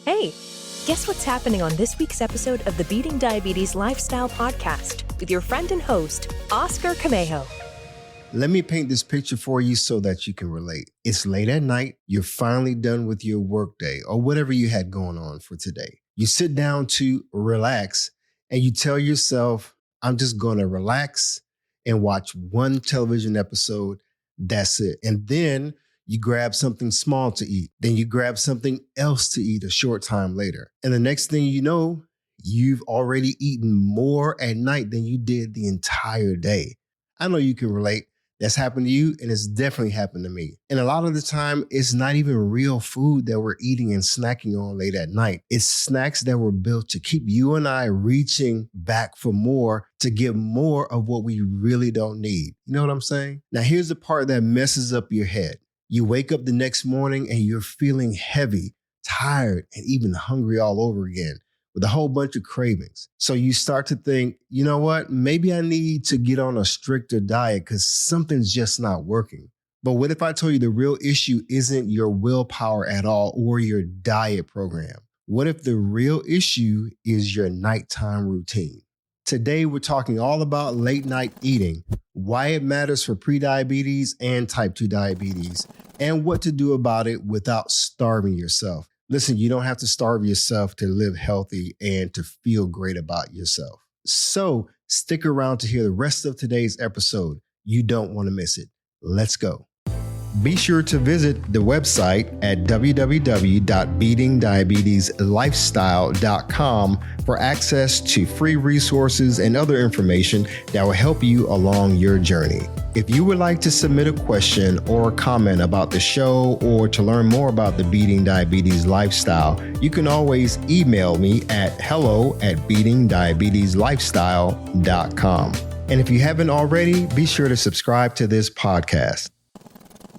Hey, guess what's happening on this week's episode of the Beating Diabetes Lifestyle Podcast with your friend and host, Oscar Camejo. Let me paint this picture for you so that you can relate. It's late at night. You're finally done with your workday or whatever you had going on for today. You sit down to relax and you tell yourself, I'm just going to relax and watch one television episode. That's it. And then you grab something small to eat. Then you grab something else to eat a short time later. And the next thing you know, you've already eaten more at night than you did the entire day. I know you can relate. That's happened to you, and it's definitely happened to me. And a lot of the time, it's not even real food that we're eating and snacking on late at night. It's snacks that were built to keep you and I reaching back for more, to get more of what we really don't need. You know what I'm saying? Now, here's the part that messes up your head. You wake up the next morning and you're feeling heavy, tired, and even hungry all over again, with a whole bunch of cravings. So you start to think, you know what, maybe I need to get on a stricter diet because something's just not working. But what if I told you the real issue isn't your willpower at all or your diet program? What if the real issue is your nighttime routine? Today, we're talking all about late night eating, why it matters for prediabetes and type 2 diabetes, and what to do about it without starving yourself. Listen, you don't have to starve yourself to live healthy and to feel great about yourself. So stick around to hear the rest of today's episode. You don't want to miss it. Let's go. Be sure to visit the website at www.beatingdiabetieslifestyle.com for access to free resources and other information that will help you along your journey. If you would like to submit a question or a comment about the show or to learn more about the Beating Diabetes Lifestyle, you can always email me at hello@beatingdiabetieslifestyle.com. And if you haven't already, be sure to subscribe to this podcast.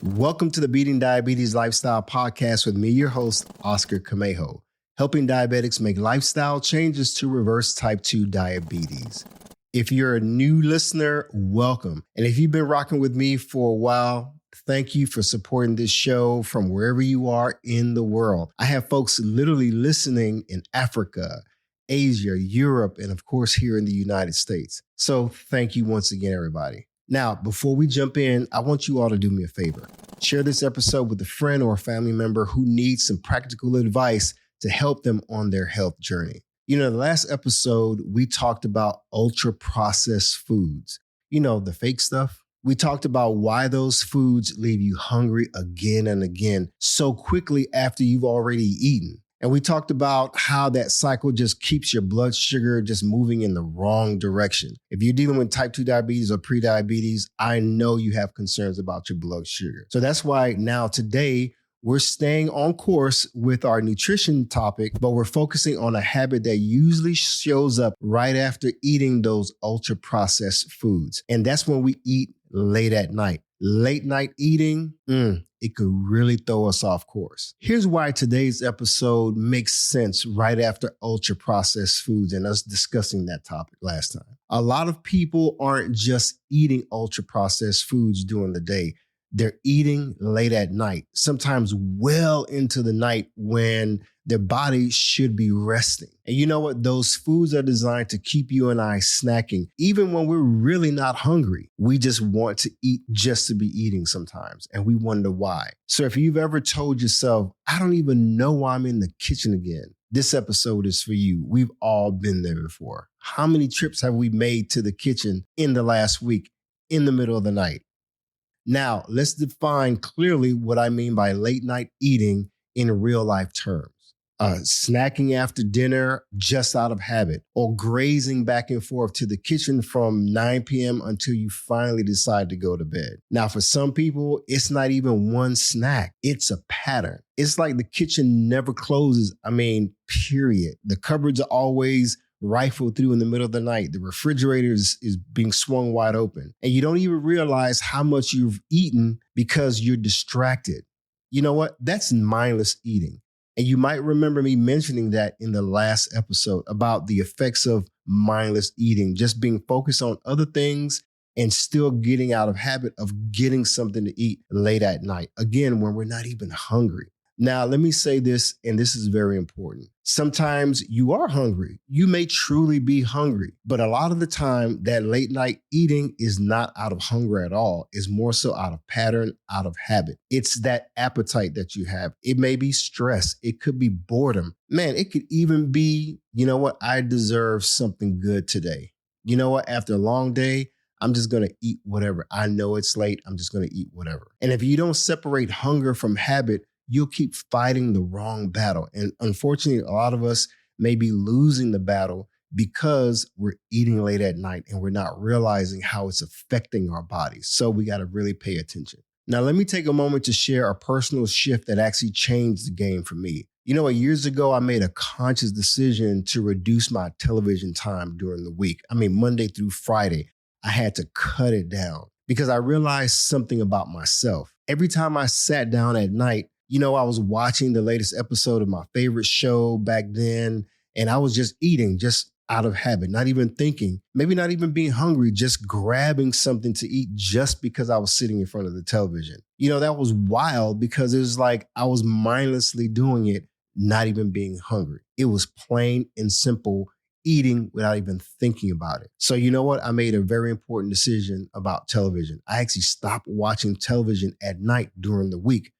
Welcome to the Beating Diabetes Lifestyle Podcast with me, your host, Oscar Camejo, helping diabetics make lifestyle changes to reverse type 2 diabetes. If you're a new listener, welcome. And if you've been rocking with me for a while, thank you for supporting this show from wherever you are in the world. I have folks literally listening in Africa, Asia, Europe, and of course here in the United States. So thank you once again, everybody. Now, before we jump in, I want you all to do me a favor. Share this episode with a friend or a family member who needs some practical advice to help them on their health journey. You know, the last episode, we talked about ultra-processed foods. You know, the fake stuff. We talked about why those foods leave you hungry again and again so quickly after you've already eaten. And we talked about how that cycle just keeps your blood sugar just moving in the wrong direction. If you're dealing with type 2 diabetes or prediabetes, I know you have concerns about your blood sugar. So that's why now today, we're staying on course with our nutrition topic, but we're focusing on a habit that usually shows up right after eating those ultra-processed foods. And that's when we eat late at night. Late night eating, it could really throw us off course. Here's why today's episode makes sense right after ultra-processed foods and us discussing that topic last time. A lot of people aren't just eating ultra-processed foods during the day. They're eating late at night, sometimes well into the night when their body should be resting. And you know what? Those foods are designed to keep you and I snacking, even when we're really not hungry. We just want to eat just to be eating sometimes, and we wonder why. So if you've ever told yourself, I don't even know why I'm in the kitchen again, this episode is for you. We've all been there before. How many trips have we made to the kitchen in the last week in the middle of the night? Now, let's define clearly what I mean by late night eating in real life terms. Snacking after dinner just out of habit, or grazing back and forth to the kitchen from 9 p.m. until you finally decide to go to bed. Now, for some people, it's not even one snack. It's a pattern. It's like the kitchen never closes. Period. The cupboards are always rifled through in the middle of the night. The refrigerator is being swung wide open. And you don't even realize how much you've eaten because you're distracted. You know what? That's mindless eating. And you might remember me mentioning that in the last episode about the effects of mindless eating, just being focused on other things and still getting out of habit of getting something to eat late at night. Again, when we're not even hungry. Now, let me say this, and this is very important. Sometimes you are hungry. You may truly be hungry, but a lot of the time that late night eating is not out of hunger at all. It's more so out of pattern, out of habit. It's that appetite that you have. It may be stress. It could be boredom. Man, it could even be, you know what? I deserve something good today. You know what? After a long day, I'm just going to eat whatever. I know it's late. I'm just going to eat whatever. And if you don't separate hunger from habit, you'll keep fighting the wrong battle. And unfortunately, a lot of us may be losing the battle because we're eating late at night and we're not realizing how it's affecting our bodies. So we got to really pay attention. Now, let me take a moment to share a personal shift that actually changed the game for me. You know, years ago, I made a conscious decision to reduce my television time during the week. Monday through Friday, I had to cut it down because I realized something about myself. Every time I sat down at night, I was watching the latest episode of my favorite show back then, and I was just eating just out of habit, not even thinking, maybe not even being hungry, just grabbing something to eat just because I was sitting in front of the television. That was wild because it was like I was mindlessly doing it, not even being hungry. It was plain and simple eating without even thinking about it. So you know what? I made a very important decision about television. I actually stopped watching television at night during the week.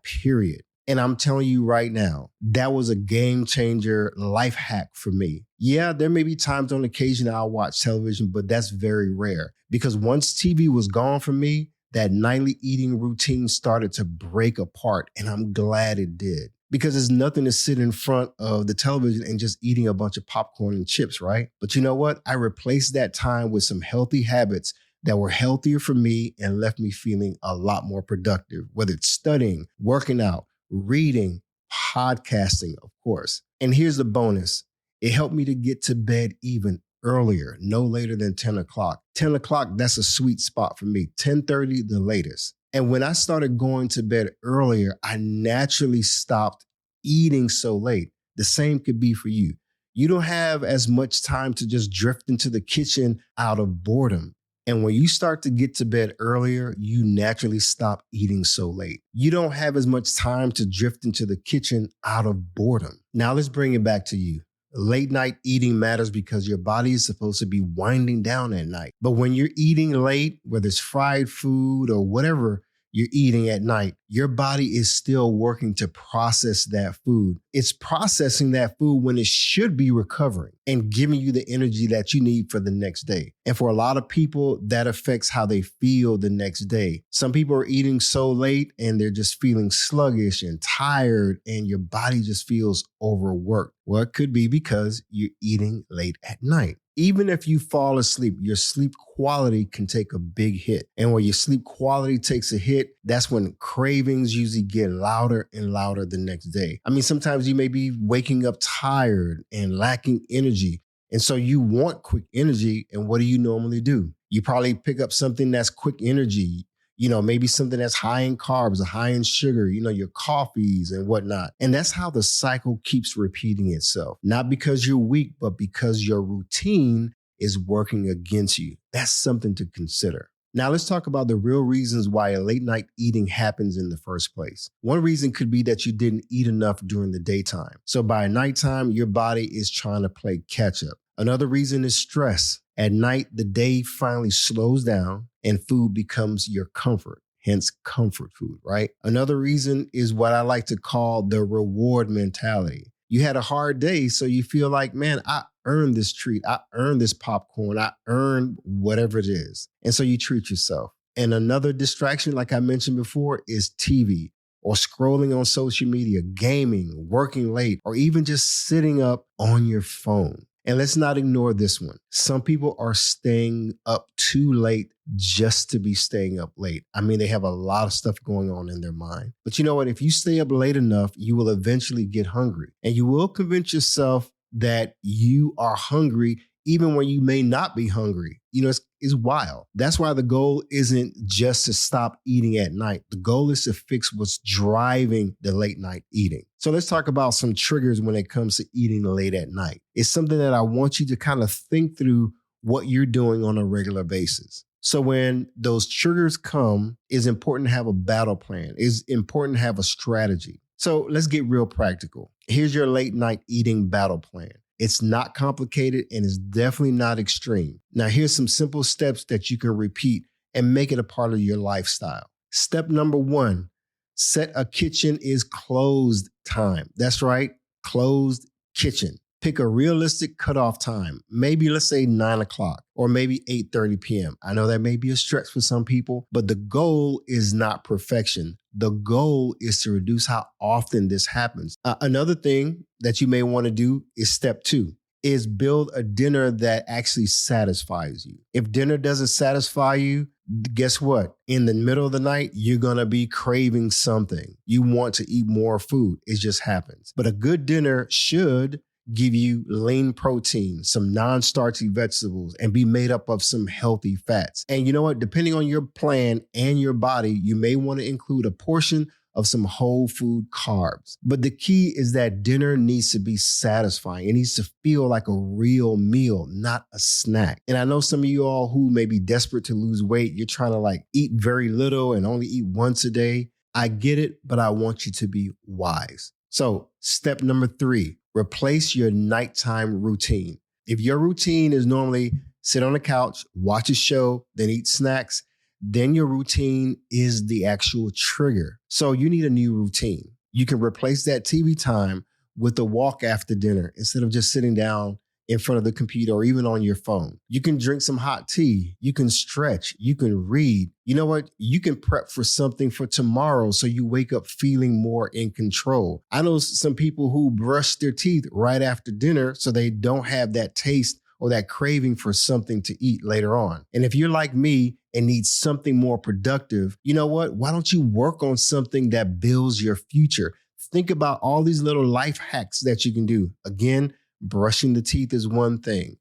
Period. And I'm telling you right now, that was a game changer life hack for me. Yeah, there may be times on occasion I'll watch television, but that's very rare because once TV was gone from me, that nightly eating routine started to break apart. And I'm glad it did because there's nothing to sit in front of the television and just eating a bunch of popcorn and chips, right? But you know what? I replaced that time with some healthy habits that were healthier for me and left me feeling a lot more productive, whether it's studying, working out, reading, podcasting, of course. And here's the bonus. It helped me to get to bed even earlier, no later than 10 o'clock. 10 o'clock, that's a sweet spot for me. 10:30, the latest. And when I started going to bed earlier, I naturally stopped eating so late. The same could be for you. You don't have as much time to just drift into the kitchen out of boredom. And when you start to get to bed earlier, you naturally stop eating so late. You don't have as much time to drift into the kitchen out of boredom. Now let's bring it back to you. Late night eating matters because your body is supposed to be winding down at night. But when you're eating late, whether it's fried food or whatever you're eating at night, your body is still working to process that food. It's processing that food when it should be recovering and giving you the energy that you need for the next day. And for a lot of people, that affects how they feel the next day. Some people are eating so late and they're just feeling sluggish and tired and your body just feels overworked. Well, it could be because you're eating late at night. Even if you fall asleep, your sleep quality can take a big hit. And when your sleep quality takes a hit, that's when cravings usually get louder and louder the next day. Sometimes you may be waking up tired and lacking energy. And so you want quick energy. And what do you normally do? You probably pick up something that's quick energy. Maybe something that's high in carbs or high in sugar, your coffees and whatnot. And that's how the cycle keeps repeating itself. Not because you're weak, but because your routine is working against you. That's something to consider. Now let's talk about the real reasons why a late night eating happens in the first place. One reason could be that you didn't eat enough during the daytime. So by nighttime, your body is trying to play catch up. Another reason is stress. At night, the day finally slows down and food becomes your comfort, hence comfort food, right? Another reason is what I like to call the reward mentality. You had a hard day, so you feel like, man, I earned this treat. I earned this popcorn. I earned whatever it is. And so you treat yourself. And another distraction, like I mentioned before, is TV or scrolling on social media, gaming, working late, or even just sitting up on your phone. And let's not ignore this one. Some people are staying up too late just to be staying up late. They have a lot of stuff going on in their mind. But you know what? If you stay up late enough, you will eventually get hungry. And you will convince yourself that you are hungry even when you may not be hungry. It's wild. That's why the goal isn't just to stop eating at night. The goal is to fix what's driving the late night eating. So let's talk about some triggers when it comes to eating late at night. It's something that I want you to kind of think through what you're doing on a regular basis. So when those triggers come, it's important to have a battle plan. It's important to have a strategy. So let's get real practical. Here's your late night eating battle plan. It's not complicated and it's definitely not extreme. Now, here's some simple steps that you can repeat and make it a part of your lifestyle. Step number 1, set a kitchen is closed time. That's right, closed kitchen. Pick a realistic cutoff time. Maybe let's say 9 o'clock or maybe 8:30 p.m. I know that may be a stretch for some people, but the goal is not perfection. The goal is to reduce how often this happens. Another thing that you may want to do is step 2, is build a dinner that actually satisfies you. If dinner doesn't satisfy you, guess what? In the middle of the night, you're going to be craving something. You want to eat more food. It just happens. But a good dinner should give you lean protein, some non-starchy vegetables, and be made up of some healthy fats. And you know what? Depending on your plan and your body, you may want to include a portion of some whole food carbs. But the key is that dinner needs to be satisfying. It needs to feel like a real meal, not a snack. And I know some of you all who may be desperate to lose weight, you're trying to like eat very little and only eat once a day. I get it, but I want you to be wise. So step number 3, replace your nighttime routine. If your routine is normally sit on the couch, watch a show, then eat snacks, then your routine is the actual trigger. So you need a new routine. You can replace that TV time with a walk after dinner instead of just sitting down in front of the computer or even on your phone. You can drink some hot tea. You can stretch. You can read. You know what? You can prep for something for tomorrow so you wake up feeling more in control. I know some people who brush their teeth right after dinner so they don't have that taste or that craving for something to eat later on. And if you're like me and need something more productive, you know what? Why don't you work on something that builds your future? Think about all these little life hacks that you can do. Again, brushing the teeth is one thing.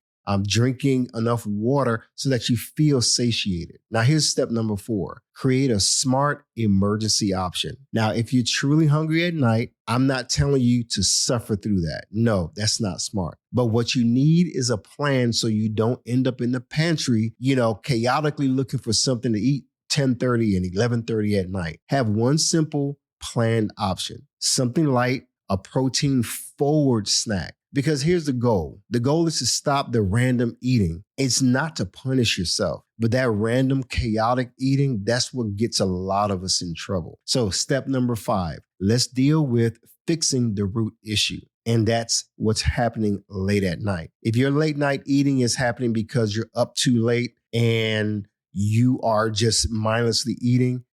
Drinking enough water so that you feel satiated. Now, here's step number 4. Create a smart emergency option. Now, if you're truly hungry at night, I'm not telling you to suffer through that. No, that's not smart. But what you need is a plan so you don't end up in the pantry, chaotically looking for something to eat 10:30 and 11:30 at night. Have one simple planned option. Something light, a protein forward snack. Because here's the goal. The goal is to stop the random eating. It's not to punish yourself, but that random chaotic eating, that's what gets a lot of us in trouble. So step number 5, let's deal with fixing the root issue. And that's what's happening late at night. If your late night eating is happening because you're up too late and you are just mindlessly eating,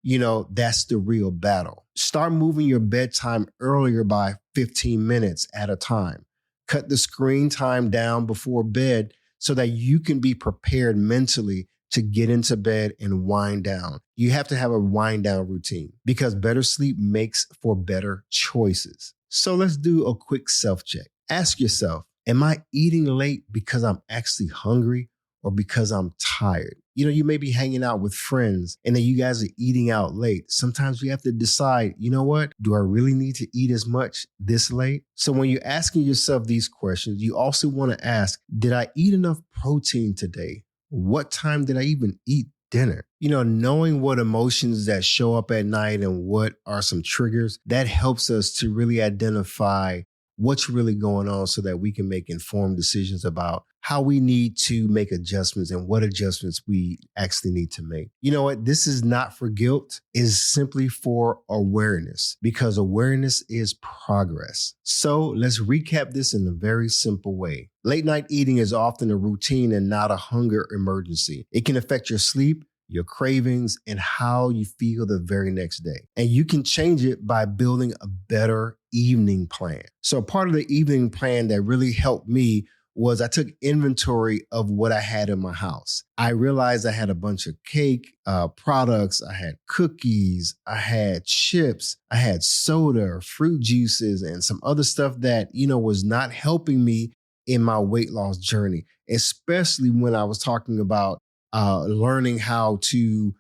that's the real battle. Start moving your bedtime earlier by 15 minutes at a time. Cut the screen time down before bed so that you can be prepared mentally to get into bed and wind down. You have to have a wind down routine because better sleep makes for better choices. So let's do a quick self-check. Ask yourself, am I eating late because I'm actually hungry or because I'm tired? You may be hanging out with friends and then you guys are eating out late. Sometimes we have to decide, what? Do I really need to eat as much this late? So when you're asking yourself these questions, you also want to ask, did I eat enough protein today? What time did I even eat dinner? Knowing what emotions that show up at night and what are some triggers, that helps us to really identify what's really going on so that we can make informed decisions about how we need to make adjustments and what adjustments we actually need to make. You know what? This is not for guilt. It's simply for awareness because awareness is progress. So let's recap this in a very simple way. Late night eating is often a routine and not a hunger emergency. It can affect your sleep, your cravings, and how you feel the very next day. And you can change it by building a better evening plan. So part of the evening plan that really helped me was I took inventory of what I had in my house. I realized I had a bunch of cake products. I had cookies. I had chips. I had soda, fruit juices, and some other stuff that, was not helping me in my weight loss journey, especially when I was talking about learning how to,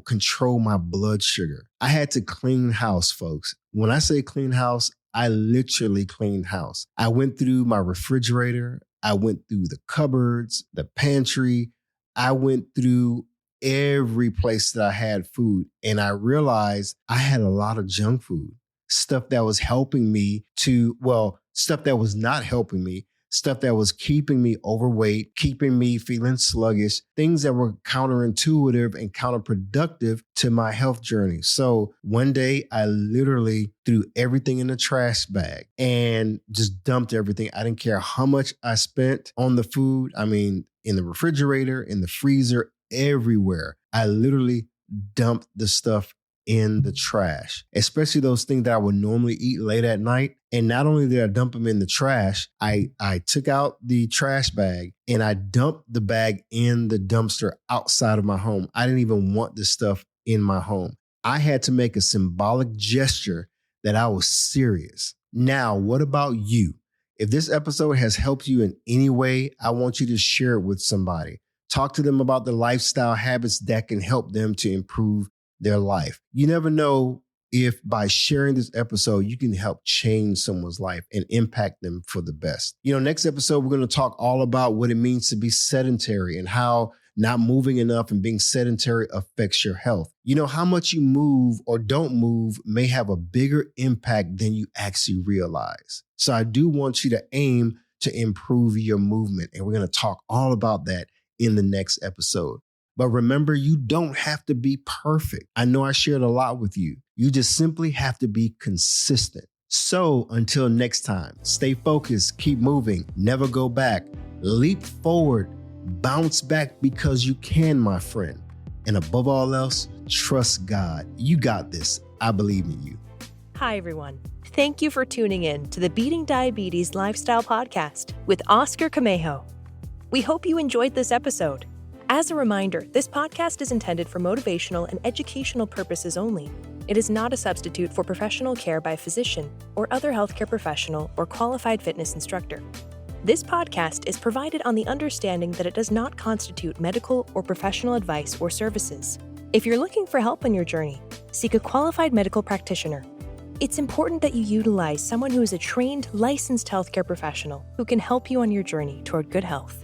control my blood sugar. I had to clean house, folks. When I say clean house, I literally cleaned house. I went through my refrigerator. I went through the cupboards, the pantry. I went through every place that I had food. And I realized I had a lot of junk food. stuff that was helping me stuff that was not helping me, stuff that was keeping me overweight, keeping me feeling sluggish, things that were counterintuitive and counterproductive to my health journey. So one day I literally threw everything in the trash bag and just dumped everything. I didn't care how much I spent on the food. I mean, in the refrigerator, in the freezer, everywhere. I literally dumped the stuff in the trash, especially those things that I would normally eat late at night. And not only did I dump them in the trash, I took out the trash bag and I dumped the bag in the dumpster outside of my home. I didn't even want this stuff in my home. I had to make a symbolic gesture that I was serious. Now, what about you? If this episode has helped you in any way, I want you to share it with somebody. Talk to them about the lifestyle habits that can help them to improve their life. You never know if by sharing this episode, you can help change someone's life and impact them for the best. Next episode, we're going to talk all about what it means to be sedentary and how not moving enough and being sedentary affects your health. How much you move or don't move may have a bigger impact than you actually realize. So I do want you to aim to improve your movement. And we're going to talk all about that in the next episode. But remember, you don't have to be perfect. I know I shared a lot with you. You just simply have to be consistent. So until next time, stay focused, keep moving, never go back, leap forward, bounce back because you can, my friend. And above all else, trust God. You got this. I believe in you. Hi, everyone. Thank you for tuning in to the Beating Diabetes Lifestyle Podcast with Oscar Camejo. We hope you enjoyed this episode. As a reminder, this podcast is intended for motivational and educational purposes only. It is not a substitute for professional care by a physician or other healthcare professional or qualified fitness instructor. This podcast is provided on the understanding that it does not constitute medical or professional advice or services. If you're looking for help on your journey, seek a qualified medical practitioner. It's important that you utilize someone who is a trained, licensed healthcare professional who can help you on your journey toward good health.